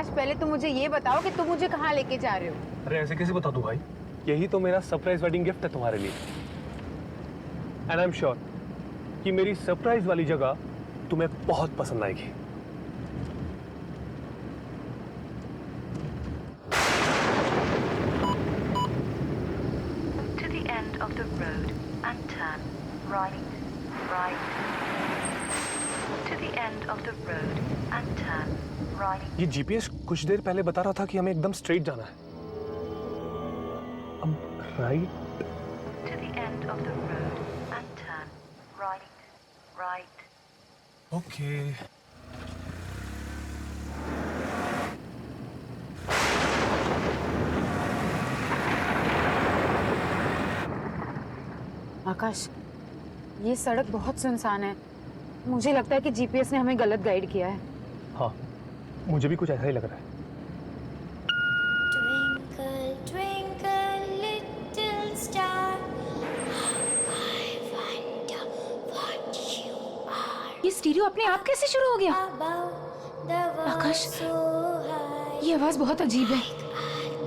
आकाश पहले तुम मुझे ये बताओ कि तुम मुझे कहाँ लेके जा रहे हो? अरे ऐसे कैसे बता दूं भाई? यही तो मेरा सरप्राइज वेडिंग गिफ्ट है तुम्हारे लिए। एंड आई एम श्योर कि मेरी सरप्राइज वाली जगह तुम्हें बहुत पसंद आएगी। To the end of the road and turn right, right. To the end of the road and turn right. ये जीपीएस कुछ देर पहले बता रहा था कि हमें एकदम स्ट्रेट जाना है। अब right. To the end of the road and turn right, right. Okay. Akash, ये सड़क बहुत सुनसान है। मुझे लगता है कि जीपीएस ने हमें गलत गाइड किया है। हाँ, मुझे भी कुछ ऐसा ही लग रहा है। Twinkle, twinkle, little star, I wonder what you are. ये स्टीरियो अपने आप कैसे शुरू हो गया? Above the world Akash, so high, ये आवाज बहुत अजीब है। a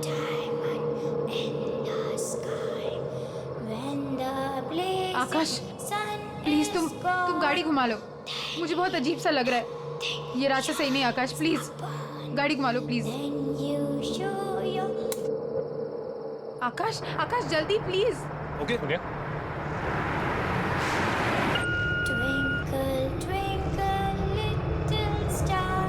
diamond in the sky. When the blazing Akash, sun please is तुम gone, गाड़ी घुमा लो। मुझे बहुत अजीब सा लग रहा है। ये रास्ता सही नहीं आकाश, प्लीज गाड़ी घुमा लो please. then you show your Akash, Akash जल्दी प्लीज। ओके सुनिए। twinkle, twinkle, little star.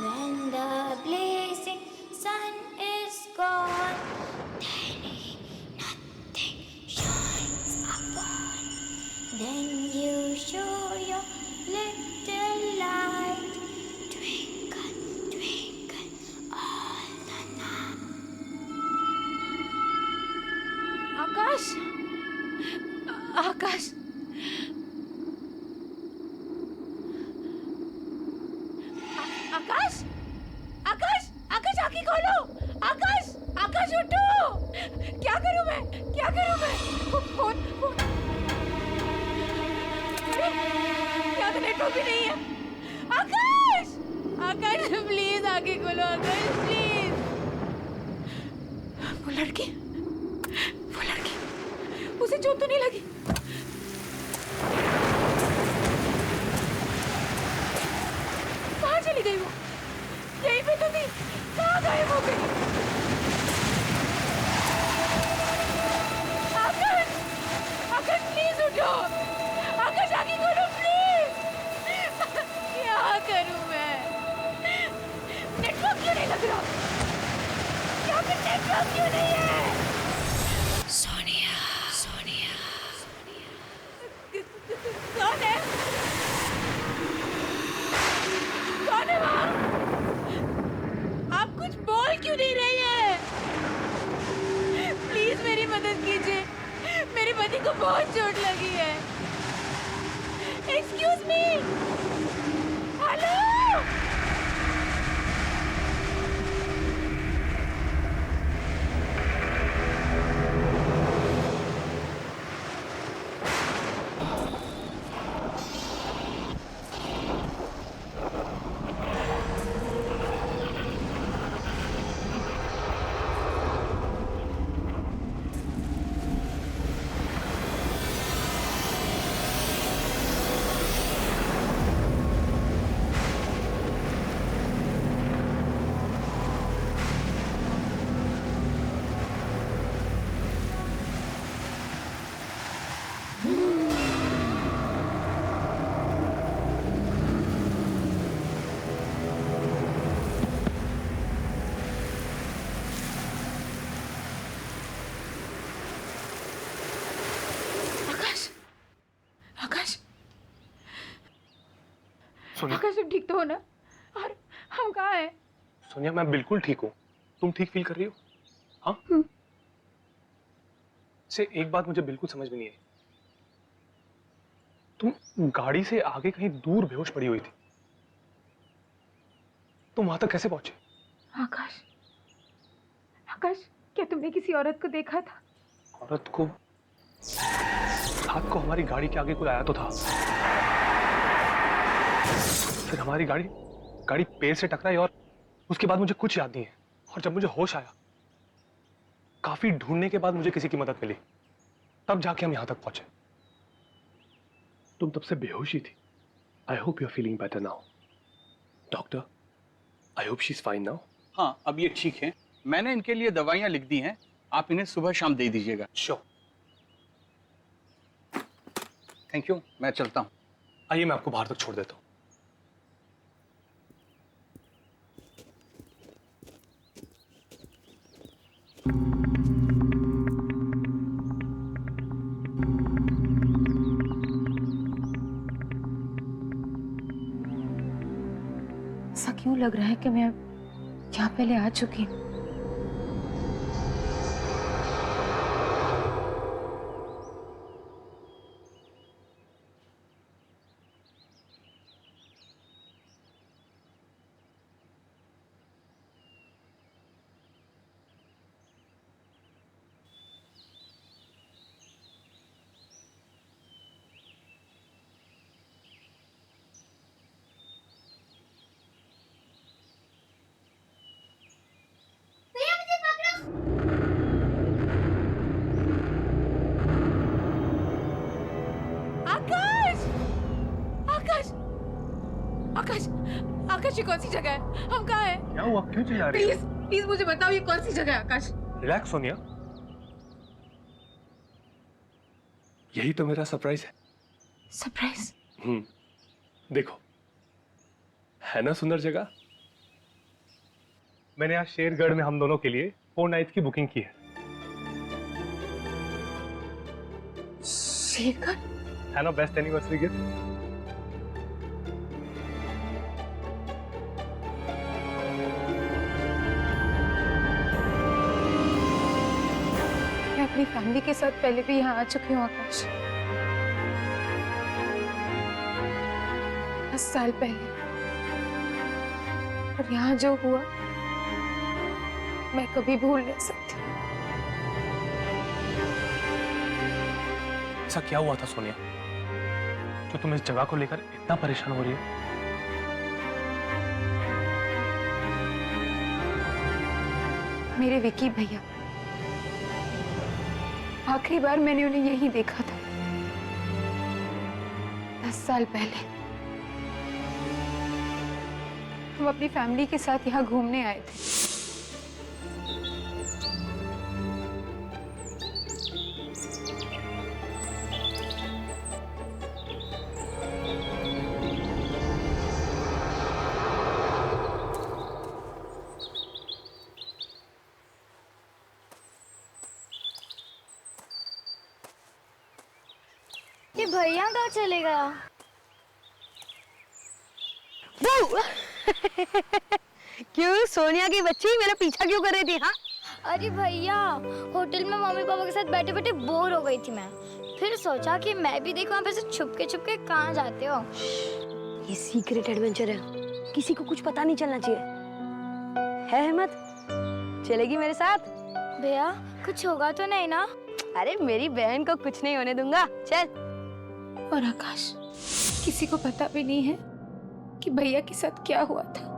When the blazing sun is gone, then nothing shines upon. Then you show your little light, twinkle, twinkle all the night. आकाश, आकाश, आकाश, आकाश, आकाश आंखें खोलो। आकाश, आकाश उठो। क्या करूं मैं? क्या करूं मैं? Phone, phone. अरे, यहाँ तो नेटवर्क भी नहीं है। आकाश, आकाश प्लीज आंखें खोलो। आकाश प्लीज। वो लड़की, उसे चोट तो नहीं लगी? कहाँ चली गई वो? यहीं पे तो थी। कहाँ गायब हो गई? आकाश, आकाश प्लीज उठो। आकाश आगे खोलो प्लीज। क्या करूं मैं? नेटवर्क क्यों नहीं लग रहा? यहाँ पे नेटवर्क क्यों नहीं है? सोनिया, सोनिया, कौन है? कौन है वहाँ? आप कुछ बोल क्यों नहीं रही है? प्लीज मेरी मदद कीजिए। मेरे पति को बहुत चोट लगी है। Excuse me. हेलो। सोनिया, आकाश तुम ठीक तो हो ना? और हम कहाँ हैं? सोनिया मैं बिल्कुल ठीक हूँ। तुम ठीक फील कर रही हो? हाँ। से एक बात मुझे बिल्कुल समझ में नहीं आई। तुम गाड़ी से आगे कहीं दूर बेहोश पड़ी हुई थी। तुम वहां तक कैसे पहुंचे? आकाश, आकाश, क्या तुमने किसी औरत को देखा था? औरत को? रात को हमारी गाड़ी के आगे कोई आया तो था, फिर हमारी गाड़ी पेड़ से टकराई और उसके बाद मुझे कुछ याद नहीं है। और जब मुझे होश आया, काफी ढूंढने के बाद मुझे किसी की मदद मिली, तब जाके हम यहां तक पहुंचे। तुम तब से बेहोश ही थी। I hope you are feeling better now. Doctor, I hope she is fine now. हाँ, अब ये ठीक है। मैंने इनके लिए दवाइयाँ लिख दी हैं, आप इन्हें सुबह शाम दे दीजिएगा। श्योर। थैंक यू, मैं चलता हूँ। आइए, मैं आपको बाहर तक छोड़ देता हूँ। ऐसा क्यों लग रहा है कि मैं यहाँ पहले आ चुकी हूँ? आकाश, आकाश, आकाश, आकाश, ये कौन सी जगह है? हम कहाँ हैं? क्या हुआ? क्यों चिल्ला रही है? प्लीज, प्लीज मुझे बताओ ये कौन सी जगह है? आकाश, रिलैक्स सोनिया, यही तो मेरा सरप्राइज है। सरप्राइज? देखो, है ना सुंदर जगह। मैंने आज शेरगढ़ में हम दोनों के लिए 4 नाइट्स की बुकिंग की है। शेरगढ़? है ना बेस्ट एनिवर्सरी गिफ्ट? मैं अपनी फैमिली के साथ पहले भी यहाँ आ चुकी हूँ आकाश, 10 साल पहले। और यहाँ जो हुआ मैं कभी भूल नहीं सकती। ऐसा क्या हुआ था सोनिया, जो तुम इस जगह को लेकर इतना परेशान हो रही हो? मेरे विकी भैया, आखिरी बार मैंने उन्हें यही देखा था 10 साल पहले। हम अपनी फैमिली के साथ यहाँ घूमने आए थे। ये भैया कहाँ चले गया? क्यों सोनिया की बच्ची मेरा पीछा क्यों कर रही थी? हाँ, अरे भैया, होटल में मम्मी पापा के साथ बैठे बैठे बोर हो गई थी मैं। फिर सोचा कि मैं भी देखूं आप ऐसे छुप के कहाँ जाते हो। ये सीक्रेट एडवेंचर है, किसी को कुछ पता नहीं चलना चाहिए। है हिम्मत? चलेगी मेरे साथ? भैया, कुछ होगा तो नहीं ना? अरे मेरी बहन को कुछ नहीं होने दूंगा, चल। और आकाश, किसी को पता भी नहीं है कि भैया के साथ क्या हुआ था,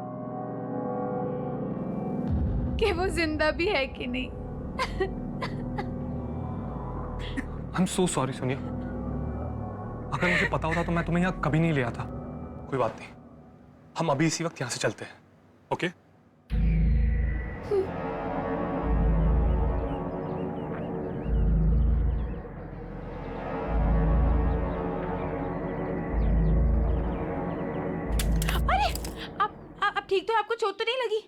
कि वो जिंदा भी है कि नहीं। I am so sorry Sonia, अगर मुझे पता होता तो मैं तुम्हें यहाँ कभी नहीं ले आता। कोई बात नहीं, हम अभी इसी वक्त यहाँ से चलते हैं। ओके? अरे, आप ठीक तो? आपको चोट तो नहीं लगी?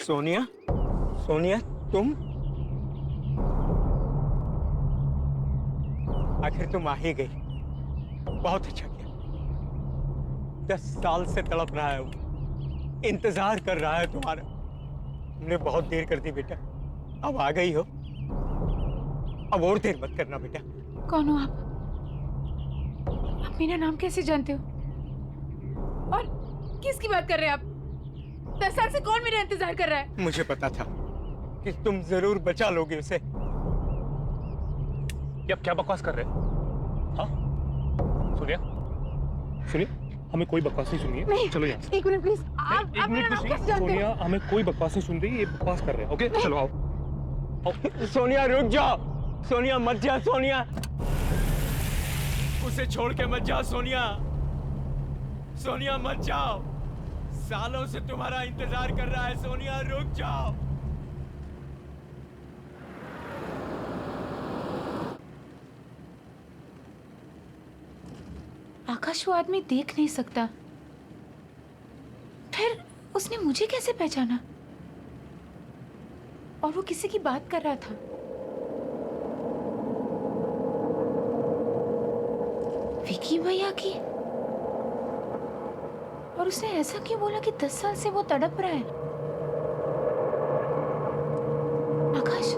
सोनिया, सोनिया, तुम आखिर तुम आ ही गई। बहुत अच्छा किया। 10 साल से तड़प रहा है वो, इंतजार कर रहा है तुम्हारा। तुमने बहुत देर कर दी बेटा, अब आ गई हो। अब और देर मत करना बेटा। कौन हो आप? आप मेरा नाम कैसे जानते हो? और किसकी बात कर रहे हैं आप? 10 साल से कौन मेरा इंतजार कर रहा है? मुझे पता था कि तुम जरूर बचा लोगे उसे। ये आप क्या बकवास कर रहे हैं? हाँ सुनिए, सुनिए, हमें कोई बकवास नहीं सुनिए। नहीं, चलो यहाँ से। एक मिनट प्लीज। आप एक मेरा मिनट नाम कैसे जानते सोनिया, हो? हमें कोई बकवास नहीं सुन रही, ये बकवास कर रहे हैं। ओके चलो आओ। सोनिया रुक जाओ, सोनिया मत जा, सोनिया उसे छोड़ के मत जा, सोनिया, सोनिया मत जाओ, सालों से तुम्हारा इंतजार कर रहा है, सोनिया रुक जाओ। आकाश वो आदमी देख नहीं सकता, फिर उसने मुझे कैसे पहचाना? और वो किसी की बात कर रहा था। विकी भैया की। और उसने ऐसा क्यों बोला कि 10 साल से वो तड़प रहा है? आकाश,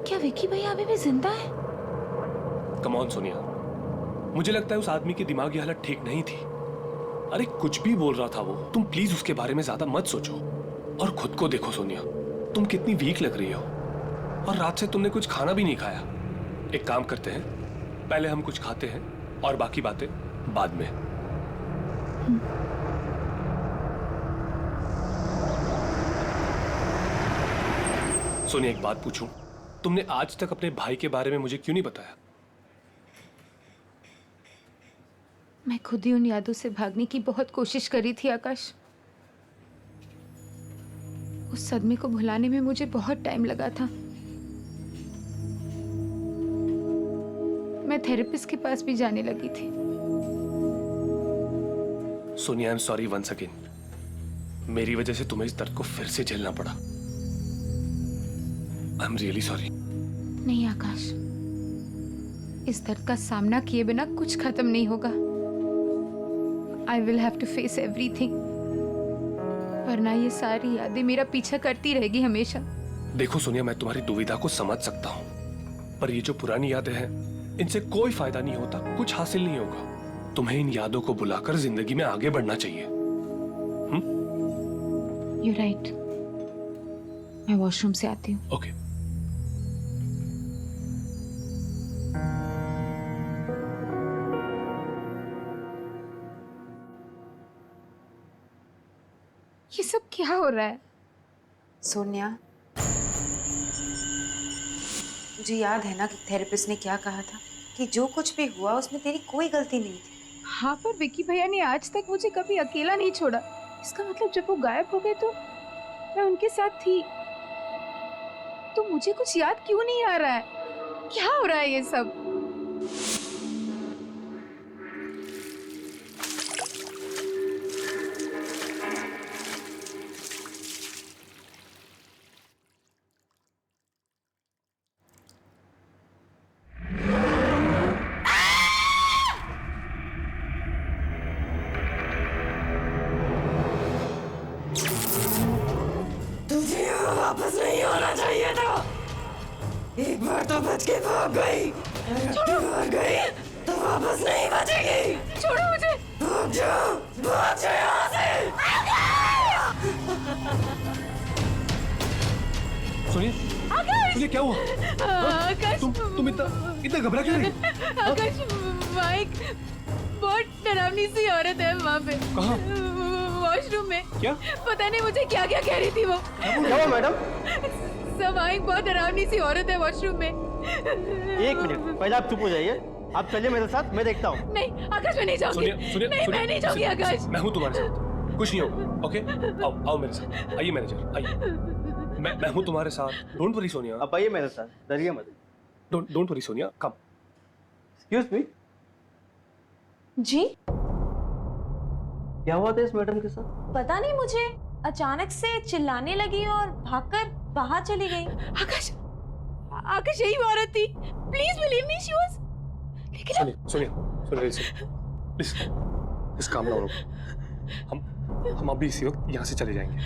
क्या विकी भैया अभी भी जिंदा है? कम ऑन सोनिया, मुझे लगता है उस आदमी की दिमागी हालत ठीक नहीं थी। अरे कुछ भी बोल रहा था वो, तुम प्लीज उसके बारे में ज्यादा मत सोचो और खुद को देखो सोनिया, तुम कितनी वीक लग रही हो और रात से तुमने कुछ खाना भी नहीं खाया। एक काम करते हैं, पहले हम कुछ खाते हैं और बाकी बातें बाद में। सोनिया एक बात पूछूं, तुमने आज तक अपने भाई के बारे में मुझे क्यों नहीं बताया? मैं खुद ही उन यादों से भागने की बहुत कोशिश करी थी आकाश। उस सदमे को भुलाने में मुझे बहुत टाइम लगा था। मैं थेरेपिस्ट के पास भी जाने लगी थी। Sonia I am sorry once again, मेरी वजह से तुम्हें इस दर्द को फिर से झेलना पड़ा। I am really sorry. नहीं आकाश, इस दर्द का सामना किए बिना कुछ खत्म नहीं होगा। I will have to face everything, वरना ये सारी यादें मेरा पीछा करती रहेगी हमेशा। देखो सोनिया, मैं तुम्हारी दुविधा को समझ सकता हूँ, पर ये जो पुरानी यादें हैं, इनसे कोई फायदा नहीं होता, कुछ हासिल नहीं होगा। तुम्हें इन यादों को बुलाकर जिंदगी में आगे बढ़ना चाहिए। You're right. मैं वॉशरूम से आती हूँ। ओके। ये सब क्या हो रहा है? सोनिया, मुझे याद है ना कि थेरेपिस्ट ने क्या कहा था कि जो कुछ भी हुआ उसमें तेरी कोई गलती नहीं थी। हाँ, पर विकी भैया ने आज तक मुझे कभी अकेला नहीं छोड़ा। इसका मतलब जब वो गायब हो गए तो मैं उनके साथ थी। तो मुझे कुछ याद क्यों नहीं आ रहा है? क्या हो रहा है ये सब? वापस नहीं होना चाहिए था। एक बार तो बच के भाग गई, भाग गई तो वापस नहीं बचेगी। छोड़ो मुझे। भाग जाओ यहाँ से। सोनिया, सोनिया क्या हुआ? आकाश, तुम इतना घबरा क्यों रही? आकाश, माइक, बहुत डरावनी सी औरत है वहाँ पे। कहाँ? वॉशरूम में। क्या? पता नहीं मुझे क्या क्या कह रही थी वो। क्या मैडम? समाइक, बहुत डरावनी सी औरत है वॉशरूम में। एक मिनट, पहले आप चुप हो जाइए। आप चलिए मेरे साथ, मैं देखता हूँ। नहीं आकाश, मैं नहीं जाऊंगी। सुनिए, नहीं, मैं नहीं जाऊंगी आकाश। मैं हूँ तुम्हारे साथ, कुछ नहीं होगा। ओके, आओ मेरे साथ। आइए मैनेजर, आइए। मैं हूँ तुम्हारे साथ। Don't worry Sonia. आप आइए मेरे साथ, डरिए मत। Don't worry Sonia, come. Excuse me. जी? क्या हुआ था इस मैडम के साथ? पता नहीं मुझे, अचानक से चिल्लाने लगी और भागकर बाहर चली गई। आकाश, आकाश यही वो औरत थी। Please believe me, she was. लेकिन सोनिया, प्लीज काम डाउन। हम अभी इसी वक्त यहाँ से चले जाएंगे।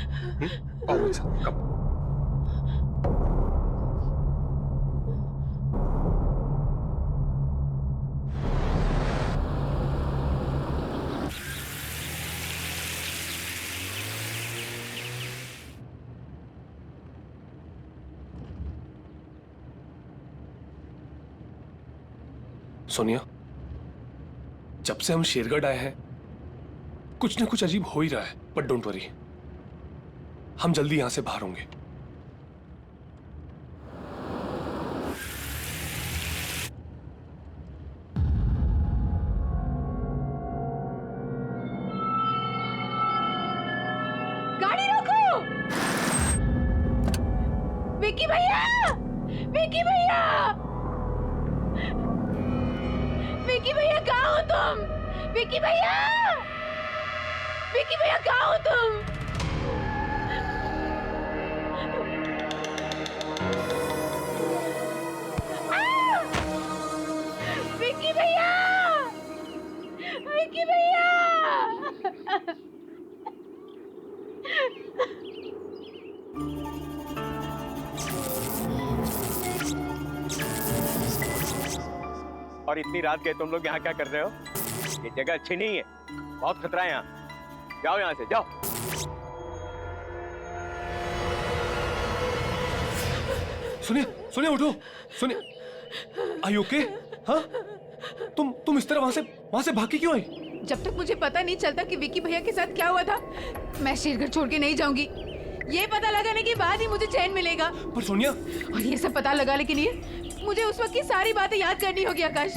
आओ मेरे साथ, कम। सोनिया, जब से हम शेरगढ़ आए हैं कुछ ना कुछ अजीब हो ही रहा है, बट डोंट वरी, हम जल्दी यहां से बाहर होंगे। गाड़ी रोको! विकी भैया! विकी भैया! विकी भैया कहाँ हो तुम? विकी भैया! विकी भैया कहाँ हो तुम? विकी भैया! विकी भैया! और इतनी रात गए तुम लोग यहाँ क्या कर रहे हो? ये जगह अच्छी नहीं है, बहुत खतरा है यहाँ। जाओ यहाँ से, जाओ। सुनिए, सुनिए, उठो। सुनिए, आर यू ओके? हाँ, तुम इस तरह वहां से भाग के क्यों आई? जब तक मुझे पता नहीं चलता कि विकी भैया के साथ क्या हुआ था, मैं शेरगढ़ छोड़ के नहीं जाऊंगी। ये पता लगाने के बाद ही मुझे चैन मिलेगा। पर सोनिया, और ये सब पता लगाने के लिए मुझे उस वक्त की सारी बातें याद करनी होगी आकाश,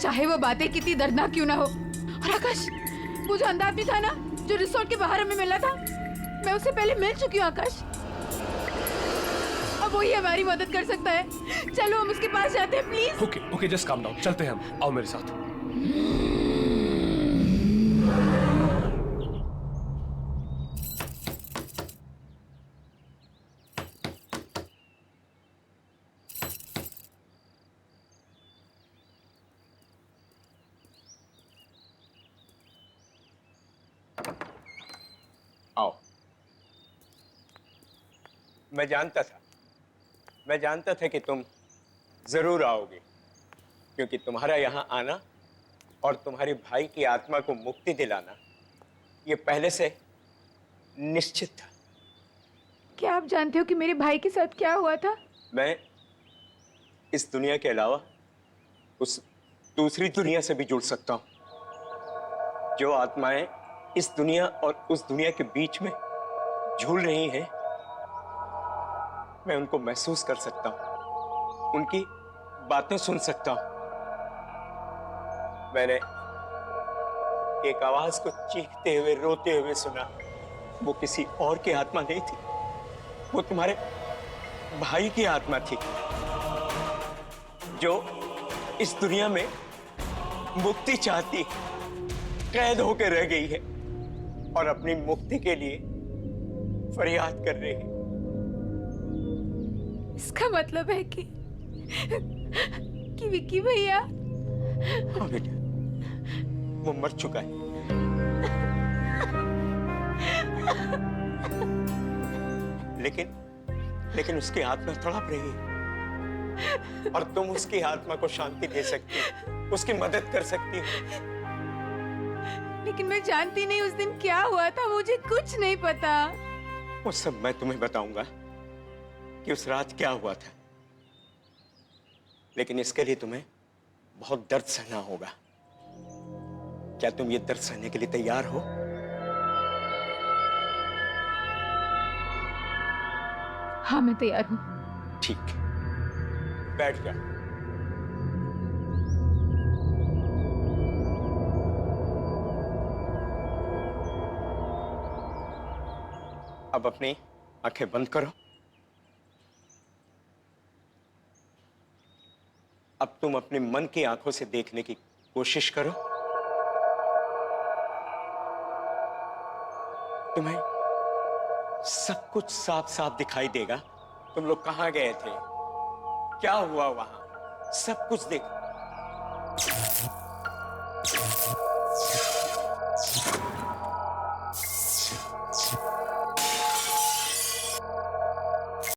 चाहे वो बातें कितनी दर्दनाक क्यों ना हो। और आकाश, वो जो अंधा आदमी था ना, जो रिसोर्ट के बाहर हमें मिला था, मैं उससे पहले मिल चुकी हूँ आकाश। अब वही हमारी मदद कर सकता है। चलो हम उसके पास जाते हैं, please. Okay okay, just calm down, चलते हैं हम। आओ मेरे साथ। आओ। मैं जानता था कि तुम जरूर आओगे, क्योंकि तुम्हारा यहाँ आना और तुम्हारे भाई की आत्मा को मुक्ति दिलाना ये पहले से निश्चित था। क्या आप जानते हो कि मेरे भाई के साथ क्या हुआ था? मैं इस दुनिया के अलावा उस दूसरी दुनिया से भी जुड़ सकता हूं। जो आत्माएं इस दुनिया और उस दुनिया के बीच में झूल रही हैं, मैं उनको महसूस कर सकता हूं, उनकी बातें सुन सकता हूं। मैंने एक आवाज को चीखते हुए, रोते हुए सुना। वो किसी और की आत्मा नहीं थी, वो तुम्हारे भाई की आत्मा थी, जो इस दुनिया में मुक्ति चाहती, कैद होकर रह गई है और अपनी मुक्ति के लिए फरियाद कर रही है। इसका मतलब है कि विकी भैया। हाँ बेटा, वो मर चुका है। लेकिन उसकी आत्मा तड़प रही है और तुम उसकी आत्मा को शांति दे सकती हो, उसकी मदद कर सकती हो। लेकिन मैं जानती नहीं उस दिन क्या हुआ था, मुझे कुछ नहीं पता। वो सब मैं तुम्हें बताऊंगा कि उस रात क्या हुआ था, लेकिन इसके लिए तुम्हें बहुत दर्द सहना होगा। क्या तुम ये दर्द सहने के लिए तैयार हो? हाँ, मैं तैयार हूँ। ठीक, बैठ जा। अब अपनी आंखें बंद करो। अब तुम अपने मन की आंखों से देखने की कोशिश करो। तुम्हें सब कुछ साफ साफ दिखाई देगा। तुम लोग कहां गए थे, क्या हुआ वहां, सब कुछ देखो।